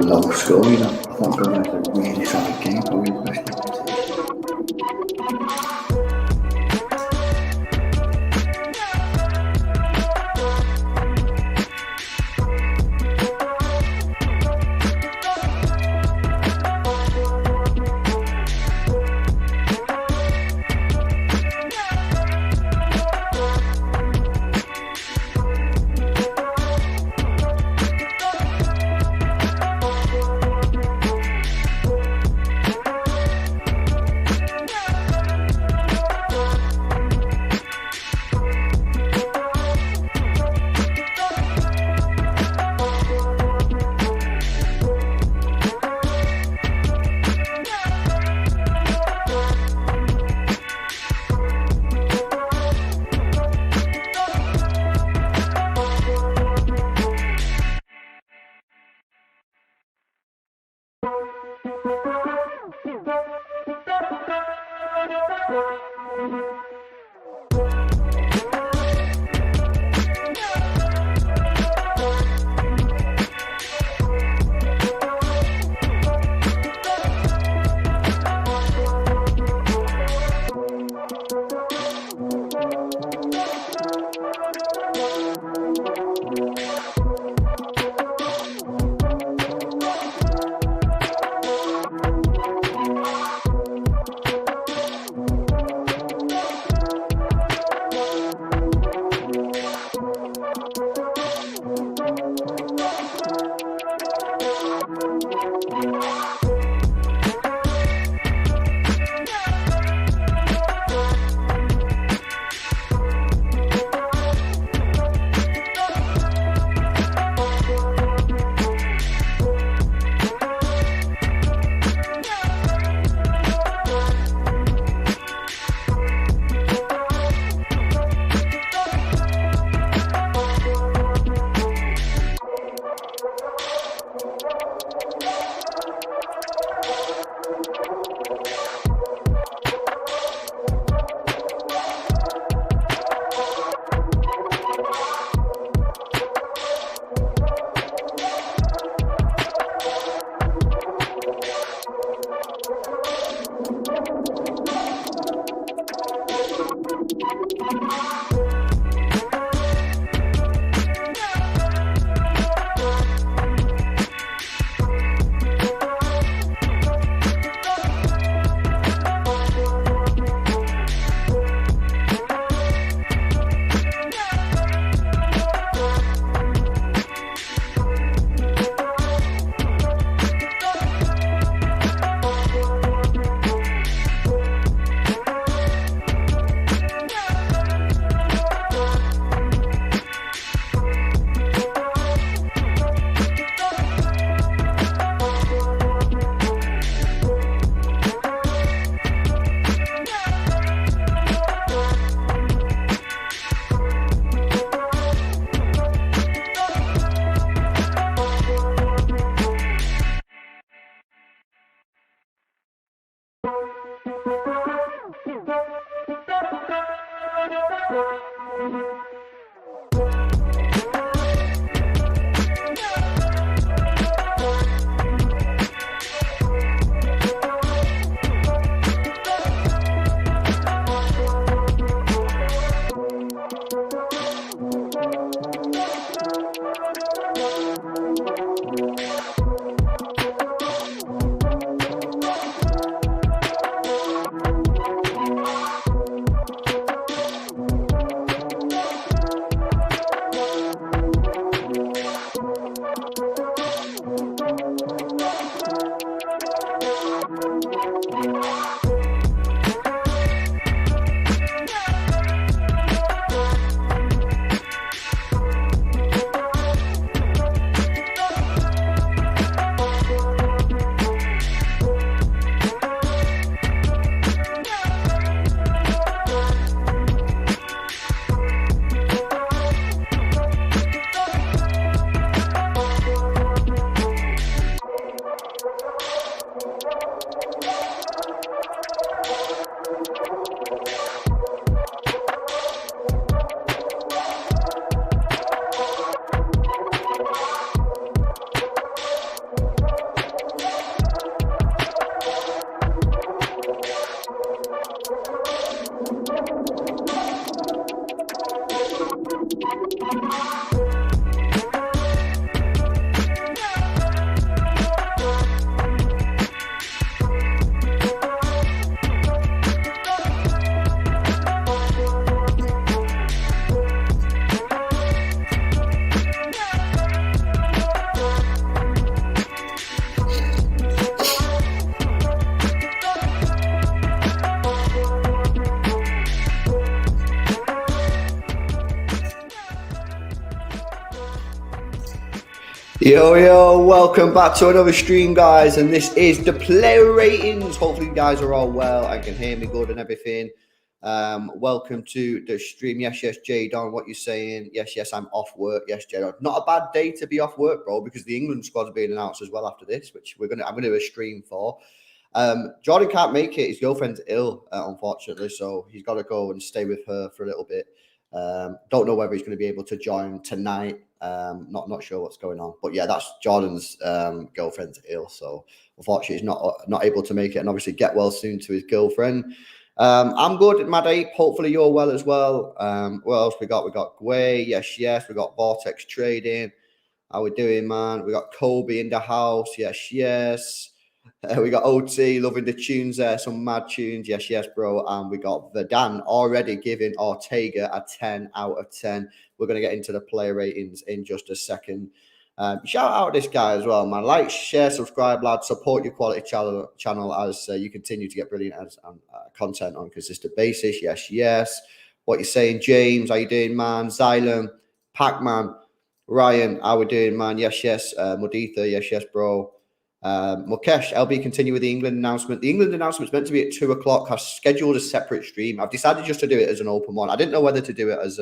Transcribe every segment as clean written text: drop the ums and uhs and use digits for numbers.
low score, you know. I thought going to a really solid game, probably the best game. Yo, welcome back to another stream, guys, and this is the player ratings. Hopefully you guys are all well and can hear me good and everything. Welcome to the stream. Yes, Jay Don, what you saying? Yes, I'm off work. Yes, Jay Don. Not a bad day to be off work, bro, because the England squad's being announced as well after this, which I'm gonna do a stream for. Jordan can't make it. His girlfriend's ill, unfortunately, so he's got to go and stay with her for a little bit. Don't know whether he's going to be able to join tonight. Not sure what's going on, but yeah, that's Jordan's girlfriend's ill, so unfortunately he's not able to make it. And obviously, get well soon to his girlfriend. I'm good, Mad Ape. Hopefully you're well as well. What else we got? We got Gway. Yes. We got Vortex Trading. How we doing, man? We got Kobe in the house. Yes. We got OT loving the tunes there, some mad tunes. Yes, bro. And we got Verdan already giving Ortega a 10 out of 10. We're going to get into the player ratings in just a second. Shout out this guy as well, man. Like, share, subscribe, lads. Support your quality channel as you continue to get brilliant content on a consistent basis. Yes. What you saying, James? How you doing, man? Xylem, Pac-Man, Ryan, how we doing, man? Yes. Muditha, yes, bro. Mukesh, LB continue with the England announcement. The England announcement is meant to be at 2 o'clock. I've scheduled a separate stream. I've decided just to do it as an open one. I didn't know whether to do it as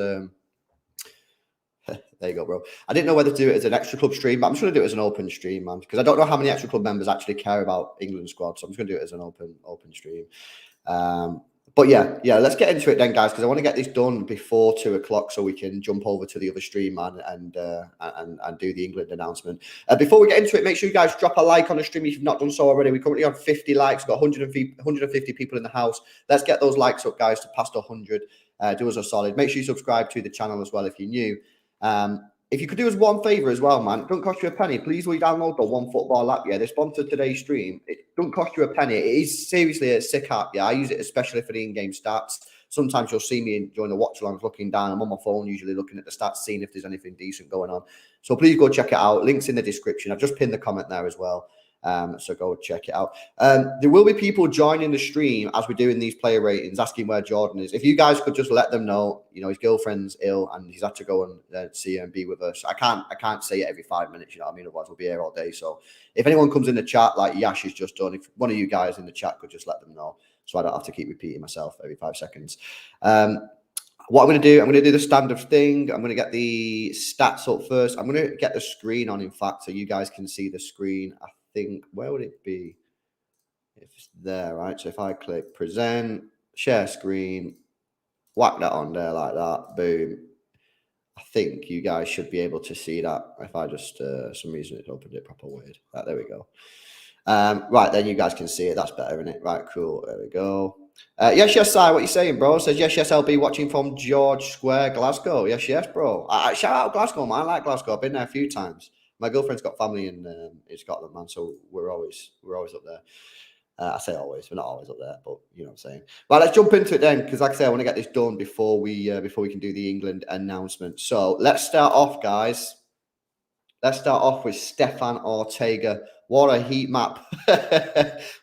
there you go, bro. I didn't know whether to do it as an Xtra Club stream, but I'm just going to do it as an open stream, man, because I don't know how many Xtra Club members actually care about England squad, so I'm just going to do it as an open stream. But yeah, let's get into it then, guys, because I want to get this done before 2 o'clock so we can jump over to the other stream, man, and do the England announcement. Before we get into it, make sure you guys drop a like on the stream if you've not done so already. We're currently on 50 likes, got 150 people in the house. Let's get those likes up, guys, to past 100. Do us a solid. Make sure you subscribe to the channel as well if you're new. If you could do us one favor as well, man, it don't cost you a penny. Please will you download the One Football app? Yeah, they sponsored today's stream. It don't cost you a penny. It is seriously a sick app. Yeah, I use it especially for the in-game stats. Sometimes you'll see me during the watch-alongs looking down. I'm on my phone usually looking at the stats, seeing if there's anything decent going on. So please go check it out. Links in the description. I've just pinned the comment there as well. So go check it out. There will be people joining the stream as we're doing these player ratings, asking where Jordan is. If you guys could just let them know, his girlfriend's ill and he's had to go and see her and be with her. So I can't say it every 5 minutes, you know what I mean? Otherwise we'll be here all day. So if anyone comes in the chat like Yash has just done, if one of you guys in the chat could just let them know, so I don't have to keep repeating myself every 5 seconds. What I'm going to do the standard thing. I'm going to get the stats up first. I'm going to get the screen on, in fact, so you guys can see the screen. I think, where would it be? If it's there, right? So if I click present, share screen, whack that on there like that, boom. I think you guys should be able to see that. If I just, some reason it opened it proper weird. Right, there we go. Right, then you guys can see it. That's better, isn't it? Right, cool. There we go. Yes, Si, what you saying, bro? Says, yes, LB, watching from George Square, Glasgow. Yes, bro. Shout out Glasgow, man. I like Glasgow. I've been there a few times. My girlfriend's got family in Scotland, man, so we're always up there. I say always, we're not always up there, but you know what I'm saying. Right, let's jump into it then, because like I say, I want to get this done before we can do the England announcement. So let's start off, guys. Let's start off with Stefan Ortega. What a heat map.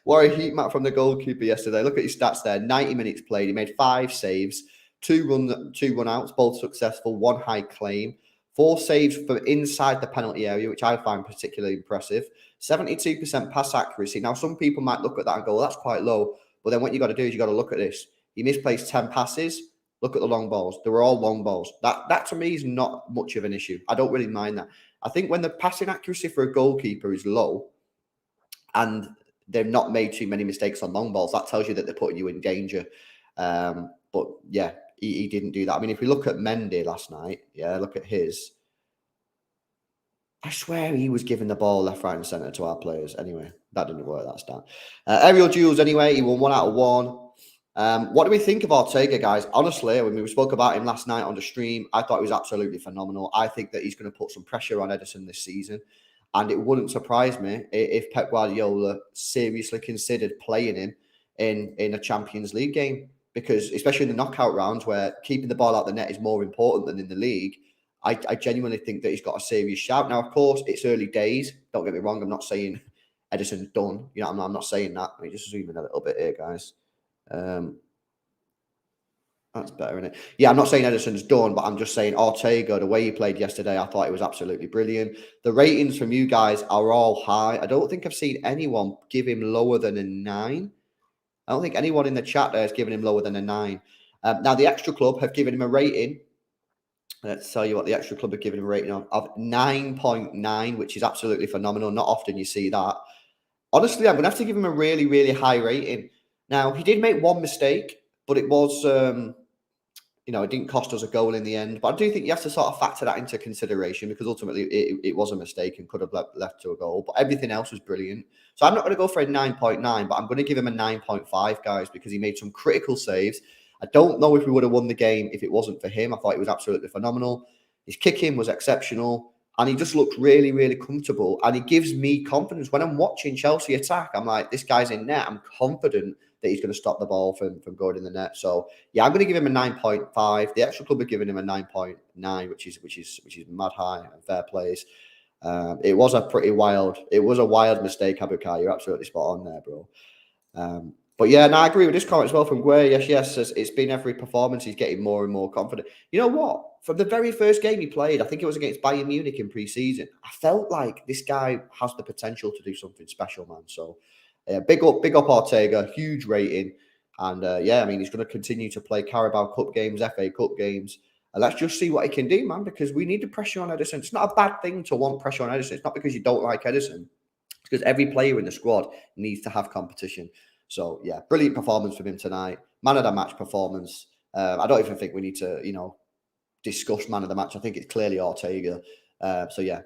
What a heat map from the goalkeeper yesterday. Look at his stats there. 90 minutes played. He made 5 saves, 2 run outs, both successful, 1 high claim, 4 saves from inside the penalty area, which I find particularly impressive. 72% pass accuracy. Now, some people might look at that and go, well, that's quite low. But then what you got to do is you got to look at this. He misplaced 10 passes. Look at the long balls. They were all long balls. That to me is not much of an issue. I don't really mind that. I think when the passing accuracy for a goalkeeper is low and they've not made too many mistakes on long balls, that tells you that they're putting you in danger. But yeah, he didn't do that. I mean, if we look at Mendy last night, look at his. I swear he was giving the ball left, right, and centre to our players. Anyway, that didn't work, that stat. Aerial duels, anyway, he won 1 out of 1. What do we think of Ortega, guys? Honestly, when we spoke about him last night on the stream, I thought he was absolutely phenomenal. I think that he's going to put some pressure on Ederson this season. And it wouldn't surprise me if Pep Guardiola seriously considered playing him in a Champions League game. Because especially in the knockout rounds where keeping the ball out the net is more important than in the league, I genuinely think that he's got a serious shout. Now, of course, it's early days. Don't get me wrong. I'm not saying Ederson's done. You know, I'm not saying that. Let me just zoom in a little bit here, guys. That's better, isn't it? Yeah, I'm not saying Ederson's done, but I'm just saying Ortega, the way he played yesterday, I thought it was absolutely brilliant. The ratings from you guys are all high. I don't think I've seen anyone give him lower than a 9. I don't think anyone in the chat there has given him lower than a 9. Now, the Xtra Club have given him a rating. Let's tell you what the Xtra Club have given him a rating of 9.9, which is absolutely phenomenal. Not often you see that. Honestly, I'm going to have to give him a really, really high rating. Now, he did make one mistake, but it was, it didn't cost us a goal in the end. But I do think you have to sort of factor that into consideration because ultimately it was a mistake and could have left to a goal. But everything else was brilliant. So I'm not going to go for a 9.9, but I'm going to give him a 9.5, guys, because he made some critical saves. I don't know if we would have won the game if it wasn't for him. I thought he was absolutely phenomenal. His kicking was exceptional. And he just looked really, really comfortable. And he gives me confidence. When I'm watching Chelsea attack, I'm like, this guy's in net. I'm confident that he's going to stop the ball from going in the net. So, yeah, I'm going to give him a 9.5. The Xtra Club are giving him a 9.9, which is mad high and fair plays. It was a wild mistake, Abukar. You're absolutely spot on there, bro. But yeah, I agree with this comment as well from Guay. Yes. It's been every performance. He's getting more and more confident. You know what? From the very first game he played, I think it was against Bayern Munich in pre-season, I felt like this guy has the potential to do something special, man. So big up Ortega, huge rating. And he's going to continue to play Carabao Cup games, FA Cup games. And let's just see what he can do, man, because we need the pressure on Ederson. It's not a bad thing to want pressure on Ederson. It's not because you don't like Ederson. It's because every player in the squad needs to have competition. So, yeah, brilliant performance from him tonight. Man of the match performance. I don't even think we need to, discuss man of the match. I think it's clearly Ortega.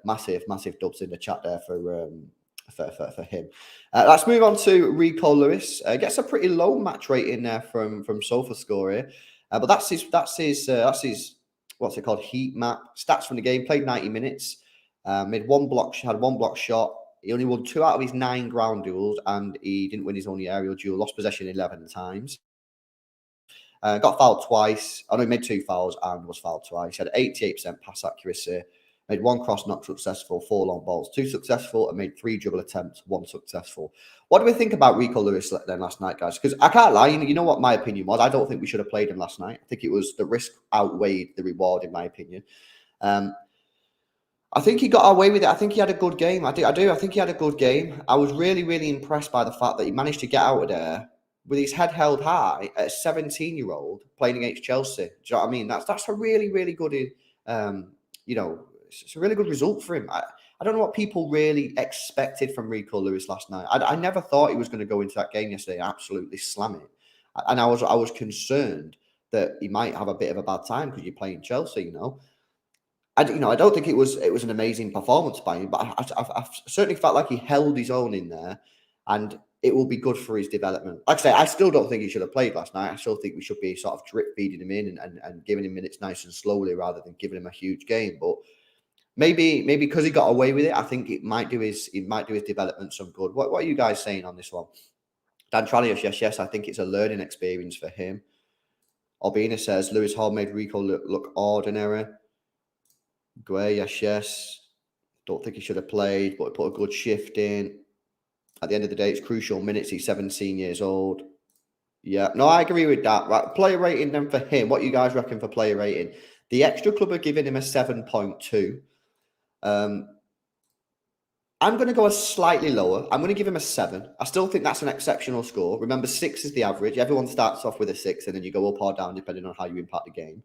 Massive dubs in the chat there for him. Let's move on to Rico Lewis. Gets a pretty low match rating there from SofaScore here. But that's his what's it called, heat map. Stats from the game, played 90 minutes. Had one block shot. He only won 2 out of his 9 ground duels, and he didn't win his only aerial duel. Lost possession 11 times. Got fouled twice. I know he made 2 fouls and was fouled twice. He had 88% pass accuracy. Made 1 cross not successful, 4 long balls, 2 successful, and made 3 dribble attempts, 1 successful. What do we think about Rico Lewis then last night, guys? Because I can't lie, you know what my opinion was? I don't think we should have played him last night. I think it was the risk outweighed the reward, in my opinion. I think he got away with it. I think he had a good game. I do. I think he had a good game. I was really, really impressed by the fact that he managed to get out of there with his head held high at a 17-year-old playing against Chelsea. Do you know what I mean? That's a really, really good, it's a really good result for him. I don't know what people really expected from Rico Lewis last night. I never thought he was going to go into that game yesterday and absolutely slam it. And I was concerned that he might have a bit of a bad time because you're playing Chelsea, I don't think it was an amazing performance by him, but I certainly felt like he held his own in there, and it will be good for his development. Like I say, I still don't think he should have played last night. I still think we should be sort of drip feeding him in and giving him minutes nice and slowly rather than giving him a huge game. But maybe because he got away with it, I think it might do his development some good. What are you guys saying on this one? Dan Tralios, yes, I think it's a learning experience for him. Albina says Lewis Hall made Rico look ordinary. Gray, yes. Don't think he should have played, but he put a good shift in. At the end of the day, it's crucial minutes. He's 17 years old. Yeah, no, I agree with that. Right, player rating then for him. What you guys reckon for player rating? The Xtra Club are giving him a 7.2. I'm going to go a slightly lower. I'm going to give him a 7. I still think that's an exceptional score. Remember, 6 is the average. Everyone starts off with a 6, and then you go up or down depending on how you impact the game.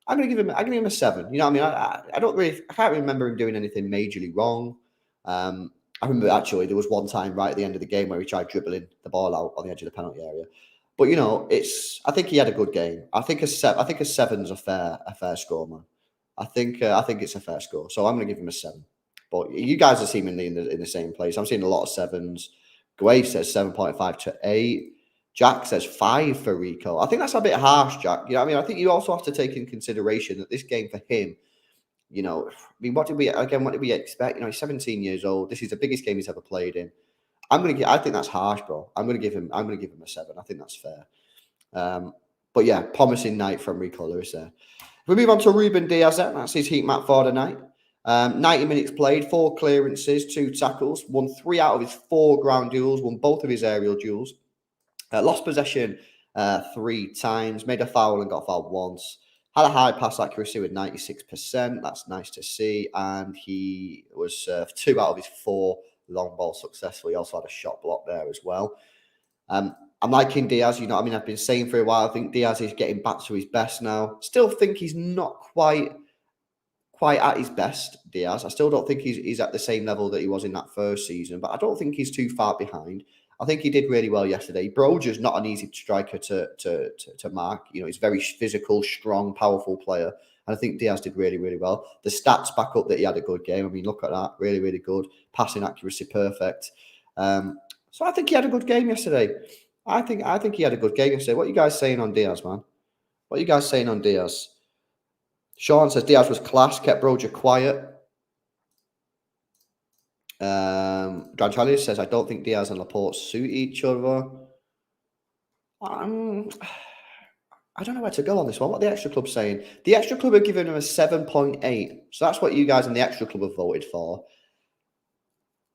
I'm going to give him a 7. You know what I mean? I can't remember him doing anything majorly wrong. I remember actually there was one time right at the end of the game where he tried dribbling the ball out on the edge of the penalty area. But I think he had a good game. I think a 7's a fair score, man. I think it's a fair score. So I'm going to give him a 7. But you guys are seemingly in the same place. I'm seeing a lot of 7s. Guay says 7.5 to 8. Jack says 5 for Rico. I think that's a bit harsh, Jack. You know what I mean? I think you also have to take in consideration that this game for him, you know, I mean, what did we expect? You know, he's 17 years old. This is the biggest game he's ever played in. I think that's harsh, bro. I'm gonna give him a 7. I think that's fair. But yeah, promising night from Rico Lewis there. If we move on to Ruben Diaz, that's his heat map for the night. 90 minutes played, 4 clearances, 2 tackles, won 3 out of his 4 ground duels, won both of his aerial duels. Lost possession 3 times, made a foul and got fouled once. Had a high pass accuracy with 96%. That's nice to see. And he was 2 out of his 4 long balls successful. He also had a shot block there as well. I'm liking Diaz. You know, I mean, I've been saying for a while, I think Diaz is getting back to his best now. Still think he's not quite at his best, Diaz. I still don't think he's at the same level that he was in that first season, but I don't think he's too far behind. I think he did really well yesterday. Broja's not an easy striker to mark. You know, he's a very physical, strong, powerful player. And I think Diaz did really, really well. The stats back up that he had a good game. I mean, look at that. Really, really good. Passing accuracy, perfect. So I think he had a good game yesterday. I think he had a good game yesterday. What are you guys saying on Diaz, man? What are you guys saying on Diaz? Sean says Diaz was class, kept Broja quiet. Dranchalius says, I don't think Diaz and Laporte suit each other. I don't know where to go on this one. What the Extra Club saying? The Extra Club are giving him a 7.8. So that's what you guys in the Extra Club have voted for.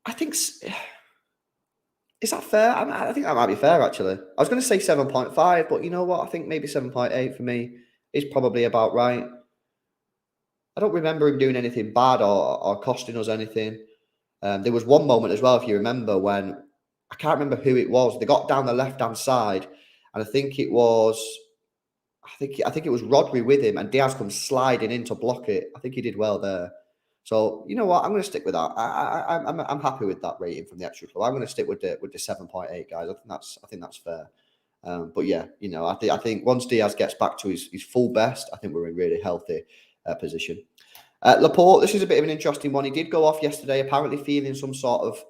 I think... Is that fair? I think that might be fair, actually. I was going to say 7.5, but you know what? I think maybe 7.8 for me is probably about right. I don't remember him doing anything bad or costing us anything. There was one moment as well, if you remember, when I can't remember who it was. They got down the left-hand side, and I think it was Rodri with him, and Diaz comes sliding in to block it. I think he did well there. So you know what, I'm going to stick with that. I'm happy with that rating from the Extra Club. I'm going to stick with the 7.8, guys. I think that's fair. But yeah, you know, I think once Diaz gets back to his full best, I think we're in really healthy position. Laporte, this is a bit of an interesting one. He did go off yesterday, apparently feeling some sort of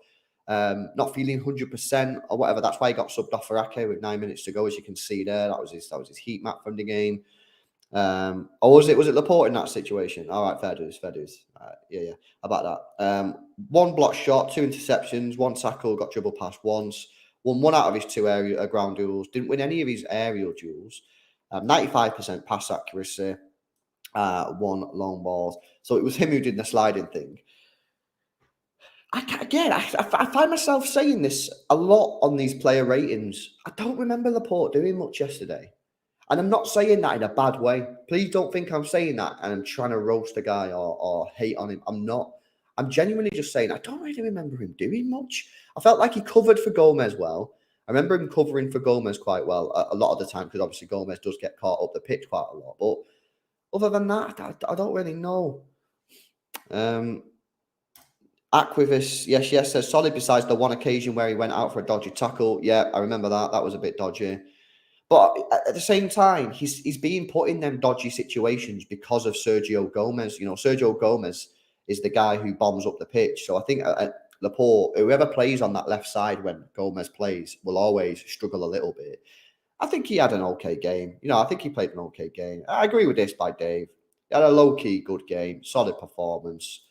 not feeling 100% or whatever. That's why he got subbed off for Ake with 9 minutes to go, as you can see there. That was his heat map from the game. Or was it Laporte in that situation? All right, fair dues. Yeah, about that. 1 block shot, 2 interceptions, 1 tackle, got dribble past once, won 1 out of his 2 ground duels, didn't win any of his aerial duels, 95% pass accuracy, 1 long ball. So it was him who did the sliding thing. I find myself saying this a lot on these player ratings. I don't remember Laporte doing much yesterday. And I'm not saying that in a bad way. Please don't think I'm saying that and I'm trying to roast a guy or hate on him. I'm not. I'm genuinely just saying I don't really remember him doing much. I felt like he covered for Gomez well. I remember him covering for Gomez quite well a lot of the time, because obviously Gomez does get caught up the pitch quite a lot. But other than that, I don't really know. Aquivus, yes, says solid besides the one occasion where he went out for a dodgy tackle. Yeah, I remember that. That was a bit dodgy. But at the same time, he's being put in them dodgy situations because of Sergio Gomez. You know, Sergio Gomez is the guy who bombs up the pitch. So I think Laporte, whoever plays on that left side when Gomez plays, will always struggle a little bit. I think he had an okay game. You know, I think he played an okay game. I agree with this by Dave. He had a low-key good game, solid performance.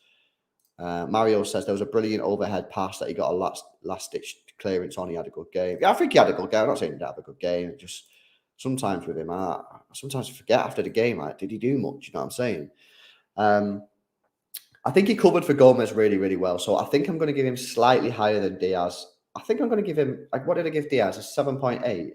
Mario says there was a brilliant overhead pass that he got a last-ditch clearance on. He had a good game. Yeah, I think he had a good game. I'm not saying he didn't have a good game. Just sometimes with him, sometimes I forget after the game, like, did he do much? You know what I'm saying? I think he covered for Gomez really, really well. So I think I'm going to give him slightly higher than Diaz. I think I'm going to give him, like, what did I give Diaz? A 7.8?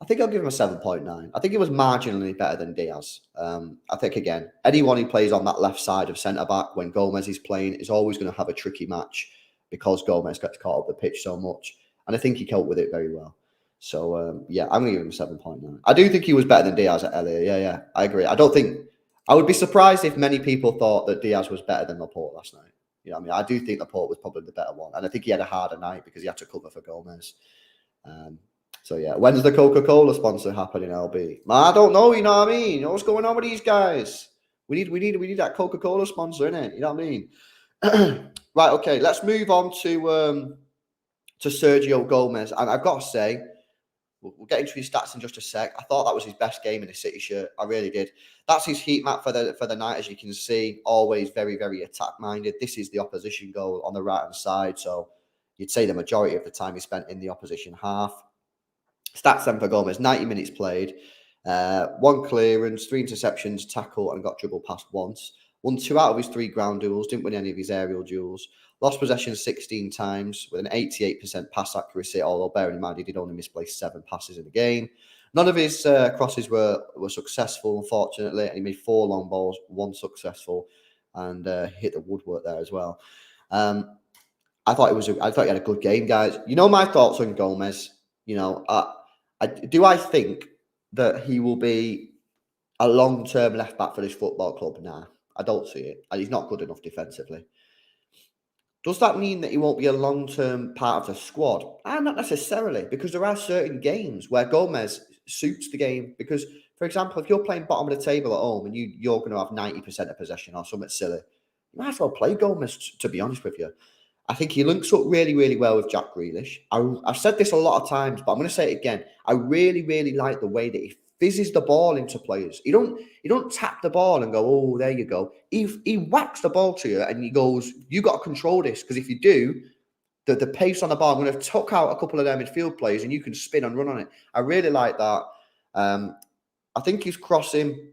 I think I'll give him a 7.9. I think it was marginally better than Diaz. I think, again, anyone who plays on that left side of centre-back when Gomez is playing is always going to have a tricky match because Gomez gets caught up the pitch so much. And I think he coped with it very well. So, yeah, I'm going to give him 7.9. I do think he was better than Diaz at Elliot. Yeah, I agree. I would be surprised if many people thought that Diaz was better than Laporte last night. You know what I mean? I do think Laporte was probably the better one. And I think he had a harder night because he had to cover for Gomez. So, yeah, when's the Coca-Cola sponsor happening, LB? I don't know, you know what I mean? You know what's going on with these guys? We need that Coca-Cola sponsor, innit? You know what I mean? Right, okay, let's move on to Sergio Gomez. And I've got to say, We'll get into his stats in just a sec. I thought that was his best game in a City shirt. I really did. That's his heat map for the night, as you can see. Always very, very attack-minded. This is the opposition goal on the right-hand side. So you'd say the majority of the time he spent in the opposition half. Stats then for Gomez, 90 minutes played. 1 clearance, 3 interceptions, tackle, and got dribble past once. Won 2 out of his 3 ground duels. Didn't win any of his aerial duels. Lost possession 16 times with an 88% pass accuracy, although bearing in mind he did only misplace 7 passes in the game. None of his crosses were successful, unfortunately, and he made 4 long balls, 1 successful, and hit the woodwork there as well. I thought he had a good game, guys. You know my thoughts on Gomez. You know, I think that he will be a long-term left back for this football club? Nah, I don't see it, and he's not good enough defensively. Does that mean that he won't be a long-term part of the squad? Not necessarily, because there are certain games where Gomez suits the game. Because, for example, if you're playing bottom of the table at home and you're going to have 90% of possession or something silly, you might as well play Gomez, to be honest with you. I think he links up really, really well with Jack Grealish. I've said this a lot of times, but I'm going to say it again. I really, really like the way that he fizzes the ball into players. You don't tap the ball and go, oh, there you go. He whacks the ball to you and he goes, you got to control this, because if you do, the pace on the ball, I'm going to tuck out a couple of their midfield players and you can spin and run on it. I really like that. I think his crossing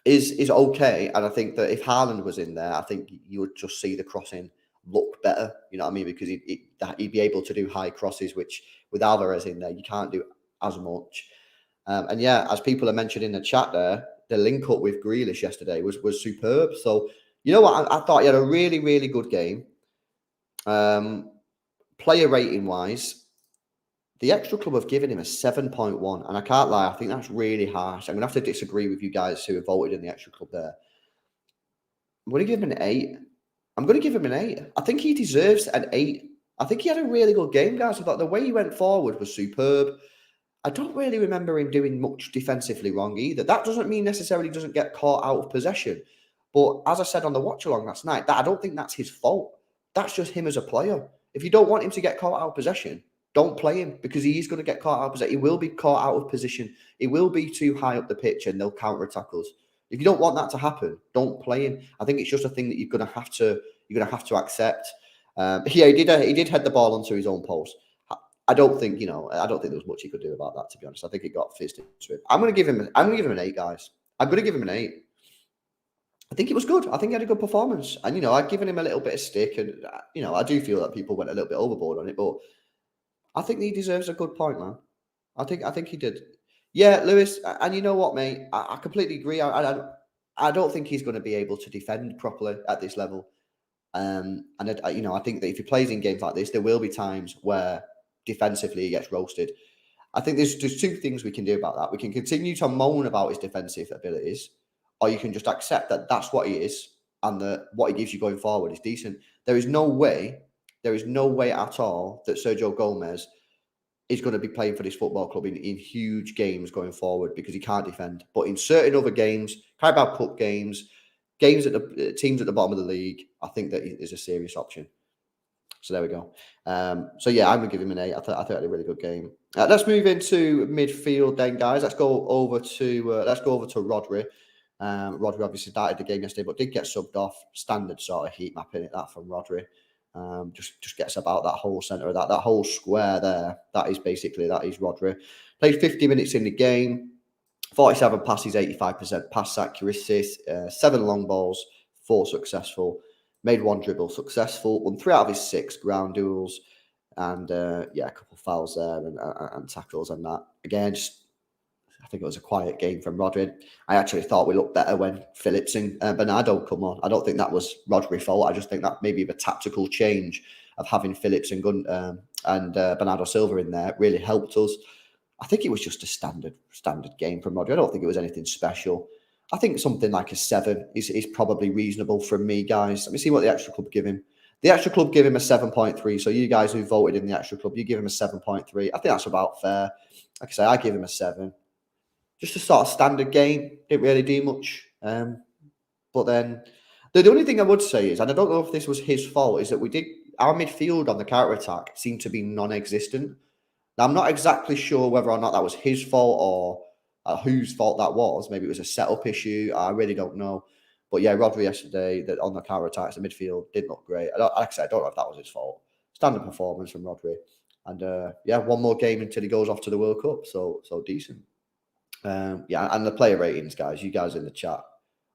is okay, and I think that if Haaland was in there, I think you would just see the crossing look better. You know what I mean? Because he'd be able to do high crosses, which with Alvarez in there, you can't do as much. And yeah, as people are mentioned in the chat there, the link up with Grealish yesterday was superb. So, you know what? I thought he had a really, really good game. Player rating wise, the Xtra Club have given him a 7.1. And I can't lie, I think that's really harsh. I'm going to have to disagree with you guys who have voted in the Xtra Club there. I'm going to give him an 8. I'm going to give him an 8. I think he deserves an 8. I think he had a really good game, guys. I thought the way he went forward was superb. I don't really remember him doing much defensively wrong either. That doesn't mean necessarily he doesn't get caught out of possession. But as I said on the watch-along last night, I don't think that's his fault. That's just him as a player. If you don't want him to get caught out of possession, don't play him, because he is going to get caught out of possession. He will be caught out of position. He will be too high up the pitch and they'll counter tackles. If you don't want that to happen, don't play him. I think it's just a thing that you're going to have to accept. Yeah, he did head the ball onto his own post. I don't think there was much he could do about that, to be honest. I think it got fizzed into him. I'm going to give him an 8, guys. I'm going to give him an 8. I think it was good. I think he had a good performance. And, I'd given him a little bit of stick. And, I do feel that people went a little bit overboard on it. But I think he deserves a good point, man. I think he did. Yeah, Lewis. And you know what, mate? I completely agree. I don't think he's going to be able to defend properly at this level. And, I think that if he plays in games like this, there will be times where defensively he gets roasted. I think there's 2 things we can do about that. We can continue to moan about his defensive abilities, or you can just accept that that's what he is and that what he gives you going forward is decent. There is no way at all that Sergio Gomez is going to be playing for this football club in huge games going forward, because he can't defend. But in certain other games, Carabao Cup games at the teams at the bottom of the league, I think that is a serious option. So there we go. So yeah, I'm going to give him an 8. I thought he had a really good game. Let's move into midfield then, guys. Let's go over to Rodri. Rodri obviously started the game yesterday, but did get subbed off. Standard sort of heat map in it, that from Rodri. Just gets about that whole centre of that whole square there. That is Rodri. Played 50 minutes in the game. 47 passes, 85% pass accuracy. 7 long balls, 4 successful. Made 1 dribble successful. Won 3 out of his 6 ground duels. And a couple of fouls there and tackles and that. Again, I think it was a quiet game from Rodri. I actually thought we looked better when Phillips and Bernardo come on. I don't think that was Rodri's fault. I just think that maybe the tactical change of having Phillips and Bernardo Silva in there really helped us. I think it was just a standard game from Rodri. I don't think it was anything special. I think something like a 7 is probably reasonable from me, guys. Let me see what the Xtra Club give him. The Xtra Club give him a 7.3. So you guys who voted in the Xtra Club, you give him a 7.3. I think that's about fair. Like I say, I give him a 7. Just a sort of standard game. Didn't really do much. But then the only thing I would say is, and I don't know if this was his fault, is that our midfield on the counter-attack seemed to be non-existent. Now, I'm not exactly sure whether or not that was his fault or whose fault that was. Maybe it was a setup issue. I really don't know. But yeah, Rodri yesterday that on the counter attacks, the midfield didn't look great. Like I said, I don't know if that was his fault. Standard performance from Rodri, and yeah, one more game until he goes off to the World Cup. So decent. Yeah, and the player ratings, guys. You guys in the chat,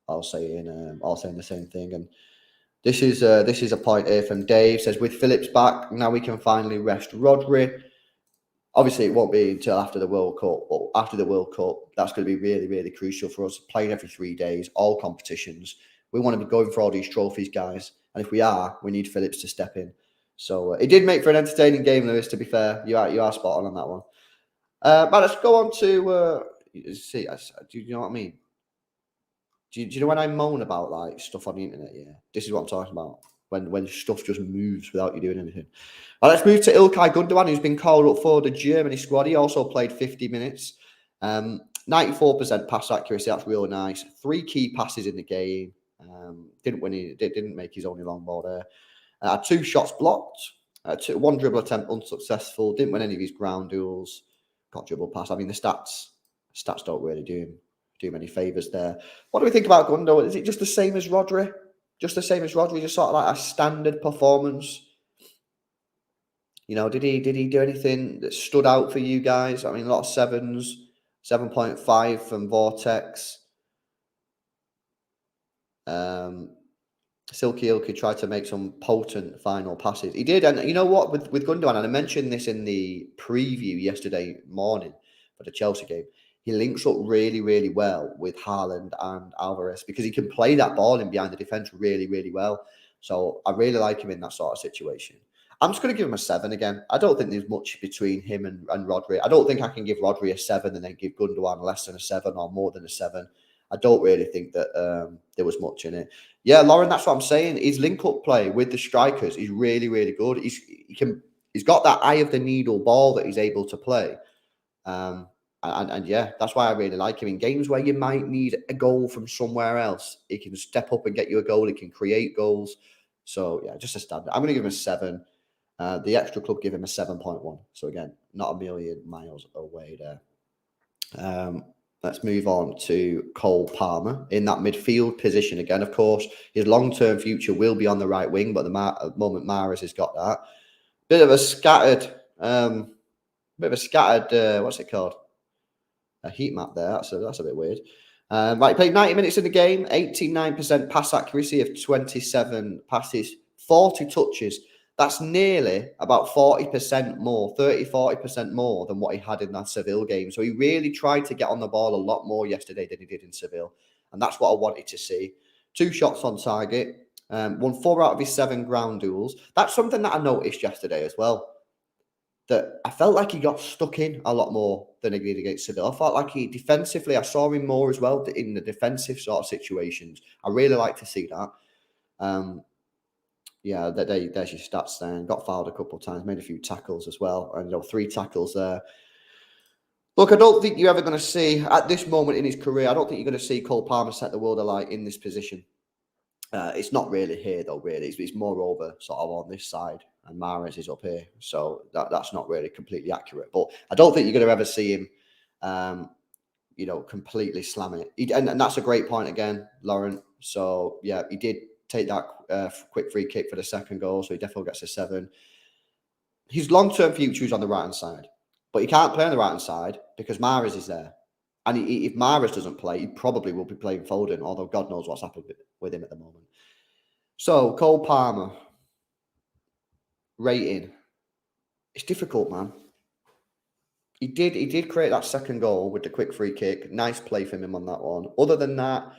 all saying the same thing. And this is a point here from Dave. Says with Phillips back, now we can finally rest Rodri. Obviously, it won't be until after the World Cup, but after the World Cup, that's going to be really, really crucial for us. Playing every 3 days, all competitions. We want to be going for all these trophies, guys. And if we are, we need Phillips to step in. So it did make for an entertaining game, Lewis. To be fair, you are spot on that one. But let's go on to see. Do you know what I mean? Do you know when I moan about like stuff on the internet? Yeah, this is what I'm talking about. When stuff just moves without you doing anything. Well, let's move to Ilkay Gundogan, who's been called up for the Germany squad. He also played 50 minutes. 94% pass accuracy. That's real nice. 3 key passes in the game. Didn't make his only long ball there. 2 shots blocked. 1 dribble attempt unsuccessful. Didn't win any of his ground duels. Got dribble pass. I mean, the stats don't really do him any favours there. What do we think about Gundogan? Is it just the same as Rodri? Just the same as Rodri, just sort of like a standard performance. You know, did he do anything that stood out for you guys? I mean, a lot of 7s, 7.5 from Vortex. Silky Ilky tried to make some potent final passes. He did, and you know what? With Gundogan, and I mentioned this in the preview yesterday morning for the Chelsea game. He links up really, really well with Haaland and Alvarez because he can play that ball in behind the defence really, really well. So I really like him in that sort of situation. I'm just going to give him a 7 again. I don't think there's much between him and Rodri. I don't think I can give Rodri a 7 and then give Gundogan less than a 7 or more than a 7. I don't really think that there was much in it. Yeah, Lauren, that's what I'm saying. His link-up play with the strikers is really, really good. He's got that eye of the needle ball that he's able to play. And yeah, that's why I really like him. In games where you might need a goal from somewhere else, he can step up and get you a goal. He can create goals. So yeah, just a standard. I'm going to give him a 7. The Xtra Club give him a 7.1. So again, not a million miles away there. Let's move on to Cole Palmer in that midfield position again. Of course, his long-term future will be on the right wing, but at the moment Mahrez has got that. Bit of a scattered, what's it called? A heat map there. That's a bit weird. Right, played 90 minutes in the game, 89% pass accuracy of 27 passes, 40 touches. That's nearly about 40% more, 40% more than what he had in that Seville game. So he really tried to get on the ball a lot more yesterday than he did in Seville. And that's what I wanted to see. 2 shots on target, won 4 out of his 7 ground duels. That's something that I noticed yesterday as well. That I felt like he got stuck in a lot more than he did against Seville. I felt like defensively, I saw him more as well in the defensive sort of situations. I really like to see that. Yeah, there's your stats there. Got fouled a couple of times, made a few tackles as well. And 3 tackles there. Look, I don't think you're ever going to see, at this moment in his career, I don't think you're going to see Cole Palmer set the world alight in this position. It's not really here, though, really. It's more over sort of on this side. And Mahrez is up here. So that's not really completely accurate. But I don't think you're going to ever see him, completely slam it. And that's a great point again, Lauren. So, yeah, he did take that quick free kick for the second goal, so he definitely gets a 7. His long-term future is on the right-hand side, but he can't play on the right-hand side because Mahrez is there. And if Mahrez doesn't play, he probably will be playing Foden, although God knows what's happened with him at the moment. So, Cole Palmer, rating. It's difficult, man. He did create that second goal with the quick free kick. Nice play from him on that one. Other than that,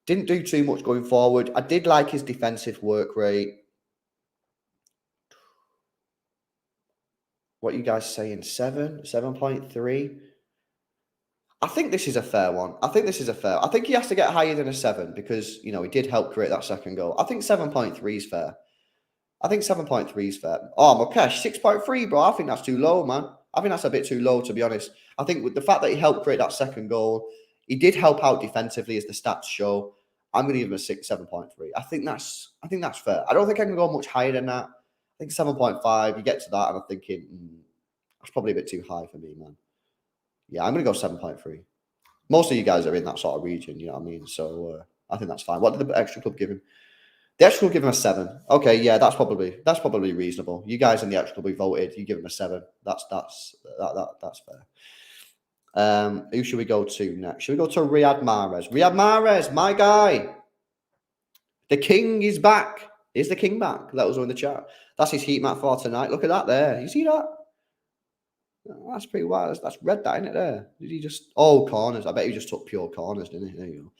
didn't do too much going forward. I did like his defensive work rate. What are you guys saying? 7? 7.3? I think this is a fair one. I think he has to get higher than a 7 because, he did help create that second goal. I think 7.3 is fair. Oh, Mukesh, 6.3, bro. I think that's too low, man. I think that's a bit too low, to be honest. I think with the fact that he helped create that second goal, he did help out defensively, as the stats show. I'm going to give him a 7.3. I think that's fair. I don't think I can go much higher than that. I think 7.5. You get to that, and I'm thinking, That's probably a bit too high for me, man. Yeah, I'm going to go 7.3. Most of you guys are in that sort of region, you know what I mean? So I think that's fine. What did the Extra Club give him? The Extra Club give him a 7. Okay, yeah, that's probably reasonable. You guys in the Extra Club who voted, you give him a 7. That's fair. Who should we go to next? Should we go to Riyad Mahrez? Riyad Mahrez, my guy. The king is back. Is the king back? Let us know in the chat. That's his heat map for tonight. Look at that there. You see that? Oh, that's pretty wild. That's red, that, isn't it, there? Did he just... Oh, corners. I bet he just took pure corners, didn't he? There you go.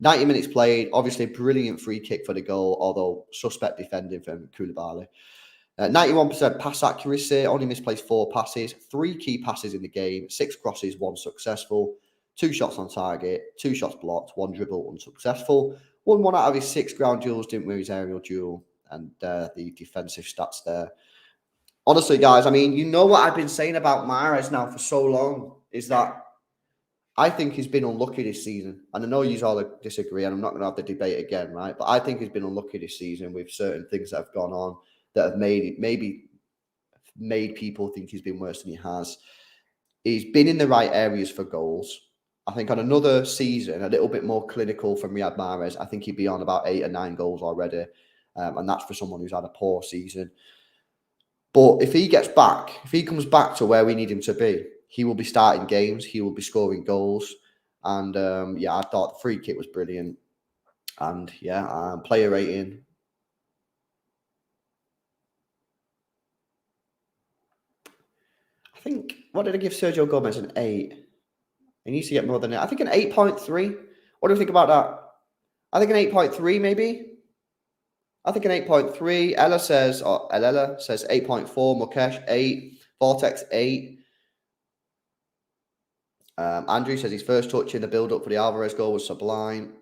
90 minutes played. Obviously, brilliant free kick for the goal, although suspect defending from Koulibaly. 91% pass accuracy. Only misplaced 4 passes. 3 key passes in the game. 6 crosses, 1 successful. 2 shots on target. 2 shots blocked. 1 dribble, unsuccessful. Won 1 out of his 6 ground duels. Didn't win his aerial duel. And the defensive stats there. Honestly, guys, I mean, you know what I've been saying about Mahrez now for so long is that I think he's been unlucky this season. And I know you all disagree, and I'm not going to have the debate again, right? But I think he's been unlucky this season with certain things that have gone on that have maybe made people think he's been worse than he has. He's been in the right areas for goals. I think on another season, a little bit more clinical from Riyad Mahrez, I think he'd be on about 8 or 9 goals already. And that's for someone who's had a poor season. But if he gets back, if he comes back to where we need him to be, he will be starting games. He will be scoring goals. And yeah, I thought the free kick was brilliant. And yeah, player rating. I think, what did I give Sergio Gomez? An 8. He needs to get more than it. I think an 8.3. What do you think about that? I think an 8.3 maybe. I think an 8.3. Ella says 8.4. Mukesh 8. Vortex 8. Andrew says his first touch in the build-up for the Alvarez goal was sublime.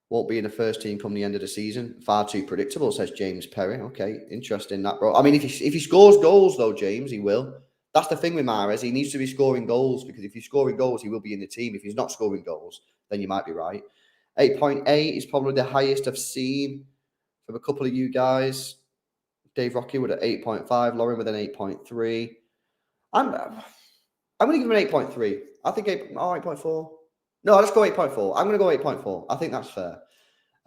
Won't be in the first team come the end of the season. Far too predictable, says James Perry. Okay, interesting that, bro. I mean, if he scores goals, though, James, he will. That's the thing with Mahrez. He needs to be scoring goals because if he's scoring goals, he will be in the team. If he's not scoring goals, then you might be right. 8.8 is probably the highest I've seen from a couple of you guys. Dave Rocky with an 8.5. Lauren with an 8.3. I'm going to give him an 8.3. I think 8.4. No, let's go 8.4. I'm going to go 8.4. I think that's fair.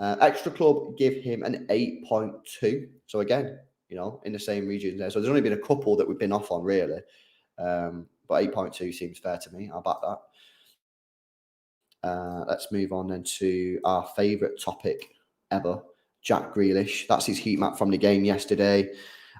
Extra Club give him an 8.2. So again, you know, in the same region there. So there's only been a couple that we've been off on, really. But 8.2 seems fair to me. I'll back that. Let's move on then to our favourite topic ever, Jack Grealish. That's his heat map from the game yesterday.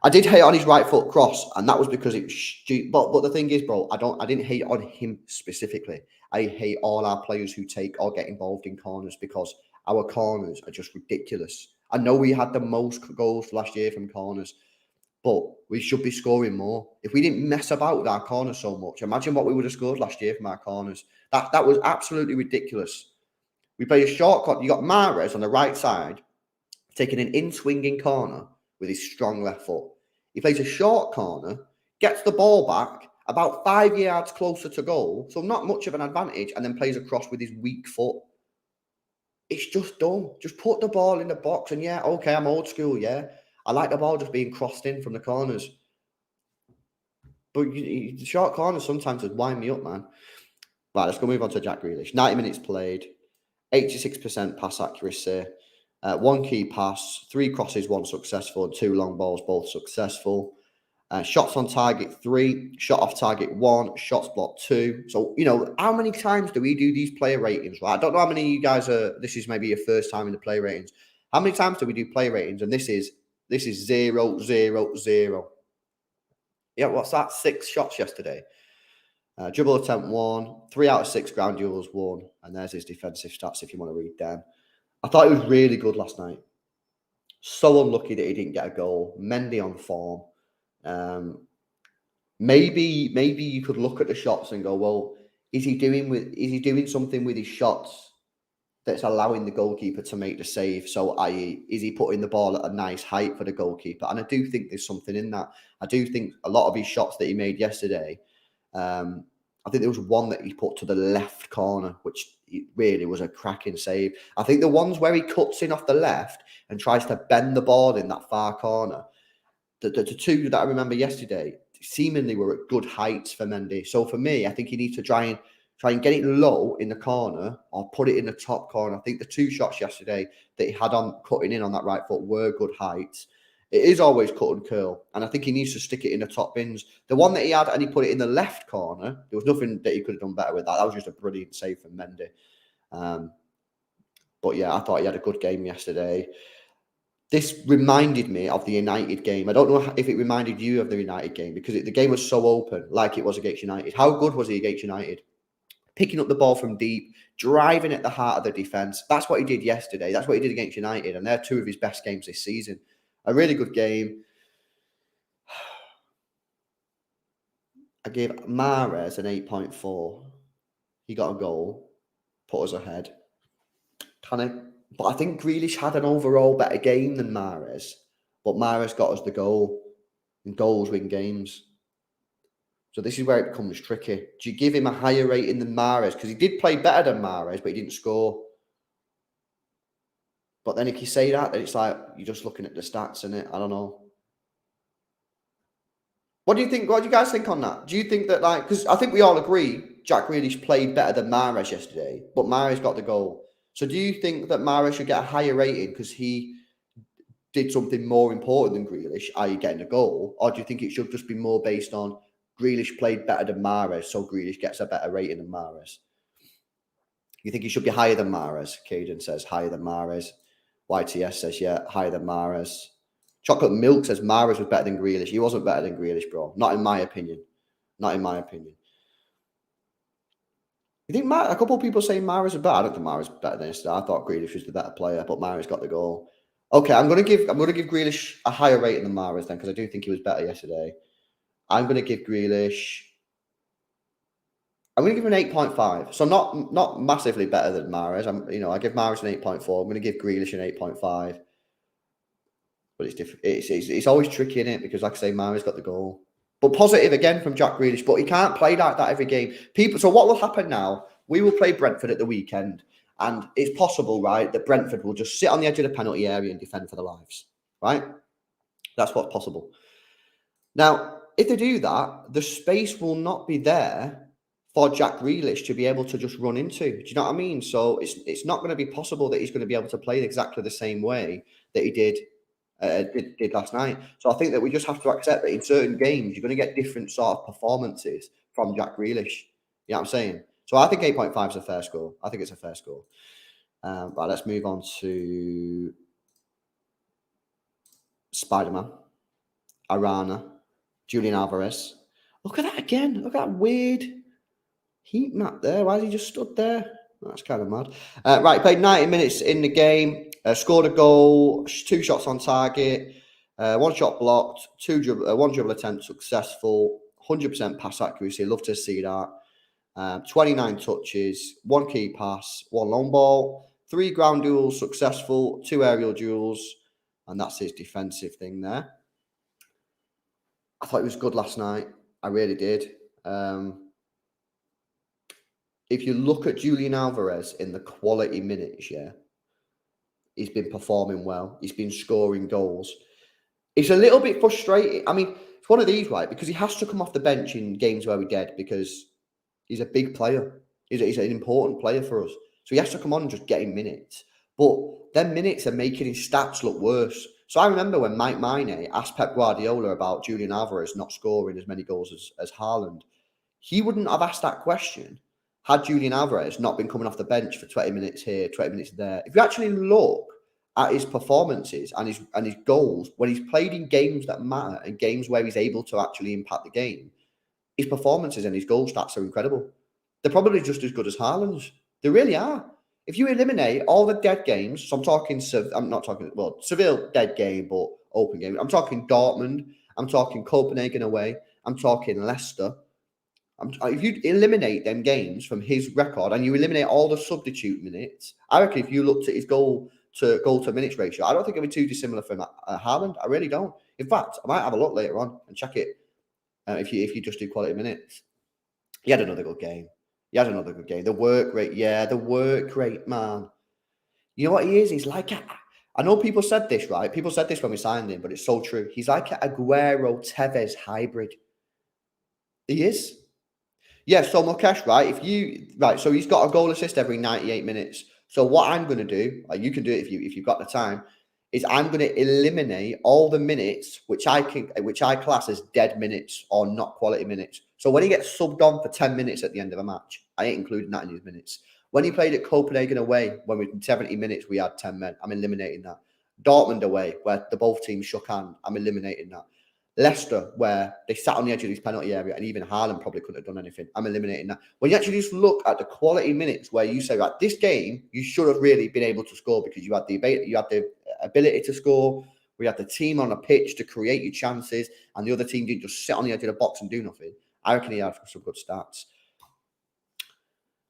I did hate on his right foot cross, and that was because it was stupid. But the thing is, bro, I didn't hate on him specifically. I hate all our players who take or get involved in corners because our corners are just ridiculous. I know we had the most goals last year from corners, but we should be scoring more. If we didn't mess about with our corners so much, imagine what we would have scored last year from our corners. That was absolutely ridiculous. We played a short corner. You got Mahrez on the right side, taking an in-swinging corner with his strong left foot. He plays a short corner, gets the ball back about 5 yards closer to goal, so not much of an advantage, and then plays across with his weak foot. It's just dumb. Just put the ball in the box, and yeah, okay, I'm old school, yeah. I like the ball just being crossed in from the corners. But the short corners sometimes just wind me up, man. Right, let's go move on to Jack Grealish. 90 minutes played, 86% pass accuracy. 1 key pass, 3 crosses, 1 successful, and 2 long balls, both successful. Shots on target 3, shot off target 1, shots blocked 2. So, you know, how many times do we do these player ratings, right? I don't know how many of you guys this is maybe your first time in the player ratings. How many times do we do player ratings? And this is 0, 0, 0. Yeah, what's that? 6 shots yesterday. Dribble attempt 1, 3 out of 6 ground duels 1. And there's his defensive stats if you want to read them. I thought he was really good last night. So unlucky that he didn't get a goal. Mendy on form. Maybe you could look at the shots and go, well, is he doing something with his shots that's allowing the goalkeeper to make the save? So, i.e., is he putting the ball at a nice height for the goalkeeper? And I do think there's something in that. I do think a lot of his shots that he made yesterday, I think there was one that he put to the left corner, which really was a cracking save. I think the ones where he cuts in off the left and tries to bend the ball in that far corner, the 2 that I remember yesterday, seemingly were at good heights for Mendy. So for me, I think he needs to try and get it low in the corner or put it in the top corner. I think the 2 shots yesterday that he had on cutting in on that right foot were good heights. It is always cut and curl, and I think he needs to stick it in the top bins. The one that he had and he put it in the left corner, there was nothing that he could have done better with that. That was just a brilliant save from Mendy. But yeah, I thought he had a good game yesterday. This reminded me of the United game. I don't know if it reminded you of the United game because the game was so open, like it was against United. How good was he against United? Picking up the ball from deep, driving at the heart of the defence. That's what he did yesterday. That's what he did against United, and they're 2 of his best games this season. A really good game. I gave Mahrez an 8.4. He got a goal, put us ahead. But I think Grealish had an overall better game than Mahrez. But Mahrez got us the goal, and goals win games. So this is where it becomes tricky. Do you give him a higher rating than Mahrez? Because he did play better than Mahrez, but he didn't score. But then if you say that, then it's like you're just looking at the stats, innit? I don't know. What do you think? What do you guys think on that? Do you think that, like, because I think we all agree Jack Grealish played better than Mahrez yesterday, but Mahrez got the goal. So do you think that Mahrez should get a higher rating because he did something more important than Grealish, i.e. getting a goal? Or do you think it should just be more based on Grealish played better than Mahrez, so Grealish gets a better rating than Mahrez? You think he should be higher than Mahrez? Caden says higher than Mahrez. YTS says, yeah, higher than Mahrez. Chocolate Milk says Mahrez was better than Grealish. He wasn't better than Grealish, bro. Not in my opinion. Not in my opinion. You think a couple of people say Mahrez is better? I don't think Mahrez is better than yesterday. I thought Grealish was the better player, but Mahrez got the goal. Okay, I'm gonna give Grealish a higher rating than Mahrez then, because I do think he was better yesterday. I'm gonna give Grealish. I'm gonna give him an 8.5. So not massively better than Mahrez. I give Mahrez an 8.4. I'm gonna give Grealish an 8.5. But it's different. It's always tricky, in it, because like I say, Mahrez got the goal. But positive again from Jack Grealish, but he can't play like that every game. So what will happen now? We will play Brentford at the weekend, and it's possible, right, that Brentford will just sit on the edge of the penalty area and defend for their lives, right? That's what's possible. Now, if they do that, the space will not be there for Jack Grealish to be able to just run into. Do you know what I mean? So it's not going to be possible that he's going to be able to play exactly the same way that he did last night. So I think that we just have to accept that in certain games, you're going to get different sort of performances from Jack Grealish. You know what I'm saying? So I think 8.5 is a fair score. I think it's a fair score. Right, let's move on to Spider-Man, Arana, Julian Alvarez. Look at that again. Look at that weird heat map there. Why has he just stood there? That's kind of mad. Right, played 90 minutes in the game. Scored a goal, 2 shots on target, 1 shot blocked, 1 dribble attempt successful, 100% pass accuracy. Love to see that. 29 touches, 1 key pass, 1 long ball, 3 ground duels successful, 2 aerial duels, and that's his defensive thing there. I thought he was good last night. I really did. If you look at Julian Alvarez in the quality minutes, he's been performing well. He's been scoring goals. It's a little bit frustrating. I mean, it's one of these, right? Because he has to come off the bench in games where we're dead because he's a big player. He's an important player for us. So he has to come on and just get him minutes. But them minutes are making his stats look worse. So I remember when Mike Maine asked Pep Guardiola about Julian Alvarez not scoring as many goals as Haaland. He wouldn't have asked that question had Julian Alvarez not been coming off the bench for 20 minutes here, 20 minutes there. If you actually look at his performances and his goals, when he's played in games that matter and games where he's able to actually impact the game, his performances and his goal stats are incredible. They're probably just as good as Haaland's. They really are. If you eliminate all the dead games, so Seville dead game, but open game. I'm talking Dortmund. I'm talking Copenhagen away. I'm talking Leicester. If you eliminate them games from his record and you eliminate all the substitute minutes, I reckon if you looked at his goal to minutes ratio, I don't think it'd be too dissimilar from Haaland. I really don't. In fact, I might have a look later on and check it. If you just do quality minutes, he had another good game. The work rate, man. You know what he is? He's like I know people said this, right? People said this when we signed him, but it's so true. He's like an Aguero Tevez hybrid. He is. Yeah, so Mukesh, right, so he's got a goal assist every 98 minutes. So what I'm going to do, you can do it if you've got the time, is I'm going to eliminate all the minutes which I class as dead minutes or not quality minutes. So when he gets subbed on for 10 minutes at the end of a match, I ain't including that in his minutes. When he played at Copenhagen away, when we 70 minutes, we had 10 men. I'm eliminating that. Dortmund away, where the both teams shook hands, I'm eliminating that. Leicester, where they sat on the edge of this penalty area, and even Haaland probably couldn't have done anything. I'm eliminating that. When you actually just look at the quality minutes, where you say, right, this game you should have really been able to score because you had the ability to score. We had the team on a pitch to create your chances, and the other team didn't just sit on the edge of the box and do nothing. I reckon he had some good stats.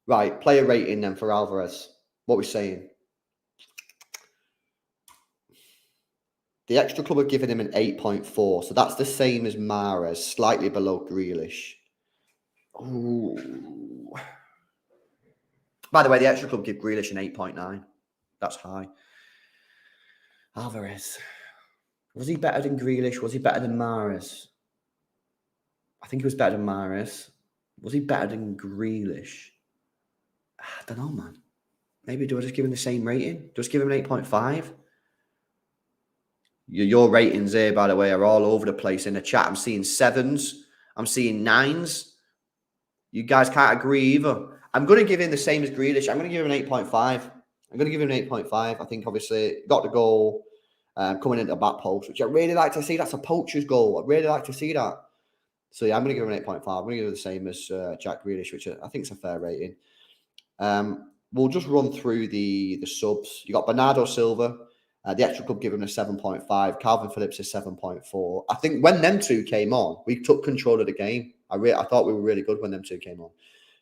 Right, player rating then for Alvarez. What we're saying. The Xtra Club have given him an 8.4, so that's the same as Mahrez, slightly below Grealish. Ooh. By the way, the Xtra Club give Grealish an 8.9. That's high. Alvarez. Was he better than Grealish? Was he better than Mahrez? I think he was better than Mahrez. Was he better than Grealish? I don't know, man. Maybe do I just give him the same rating? Just give him an 8.5? Your ratings here, by the way, are all over the place in the chat. I'm seeing 7s. I'm seeing 9s. You guys can't agree either. I'm going to give him the same as Grealish. I'm going to give him an 8.5. I'm going to give him an 8.5. I think, obviously, got the goal coming into the back post, which I really like to see. That's a poacher's goal. I really like to see that. So, yeah, I'm going to give him an 8.5. I'm going to give him the same as Jack Grealish, which I think is a fair rating. We'll just run through the subs. You got Bernardo Silva. The Xtra Club give him a 7.5. Calvin Phillips a 7.4. I think when them two came on, we took control of the game. I thought we were really good when them two came on.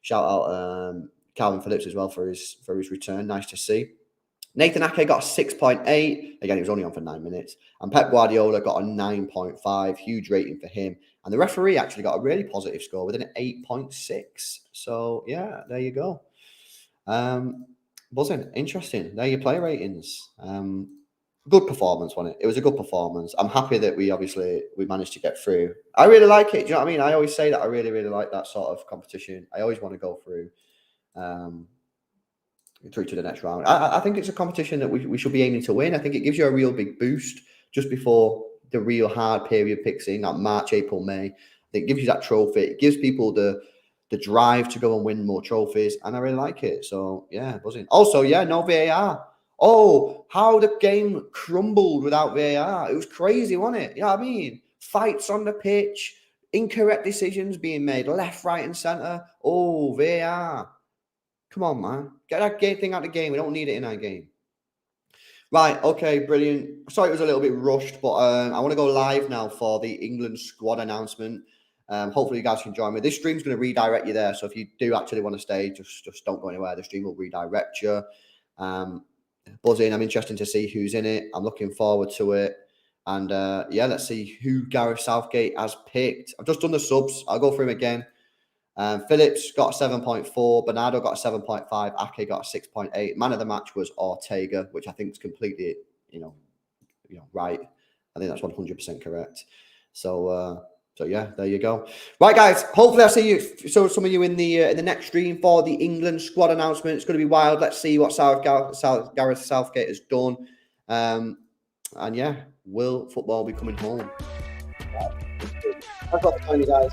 Shout out Calvin Phillips as well for his return. Nice to see. Nathan Ake got a 6.8. Again, he was only on for 9 minutes. And Pep Guardiola got a 9.5. Huge rating for him. And the referee actually got a really positive score with an 8.6. So, yeah, there you go. Buzzing. Interesting. There are your player ratings. Good performance, wasn't it? It was a good performance. I'm happy that we managed to get through. I really like it. Do you know what I mean? I always say that I really, really like that sort of competition. I always want to go through to the next round. I think it's a competition that we should be aiming to win. I think it gives you a real big boost just before the real hard period picks in, like March, April, May. It gives you that trophy. It gives people the drive to go and win more trophies, and I really like it. So, yeah, buzzing. Also, yeah, no VAR. Oh, how the game crumbled without VAR. It was crazy, wasn't it? You know what I mean? Fights on the pitch, incorrect decisions being made left, right, and centre. Oh, VAR. Come on, man. Get that thing out of the game. We don't need it in our game. Right, okay, brilliant. Sorry it was a little bit rushed, but I want to go live now for the England squad announcement. Hopefully you guys can join me. This stream's going to redirect you there. So if you do actually want to stay, just don't go anywhere. The stream will redirect you. Buzzing. I'm interested to see who's in it. I'm looking forward to it. And yeah, let's see who Gareth Southgate has picked. I've just done the subs. I'll go through them again. Phillips got a 7.4. Bernardo got a 7.5. Ake got a 6.8. Man of the match was Ortega, which I think is completely, right. I think that's 100% correct. So yeah, there you go. Right, guys. Hopefully, I'll see you. So some of you in the next stream for the England squad announcement. It's going to be wild. Let's see what Gareth Southgate has done. And yeah, will football be coming home? That's all for you guys.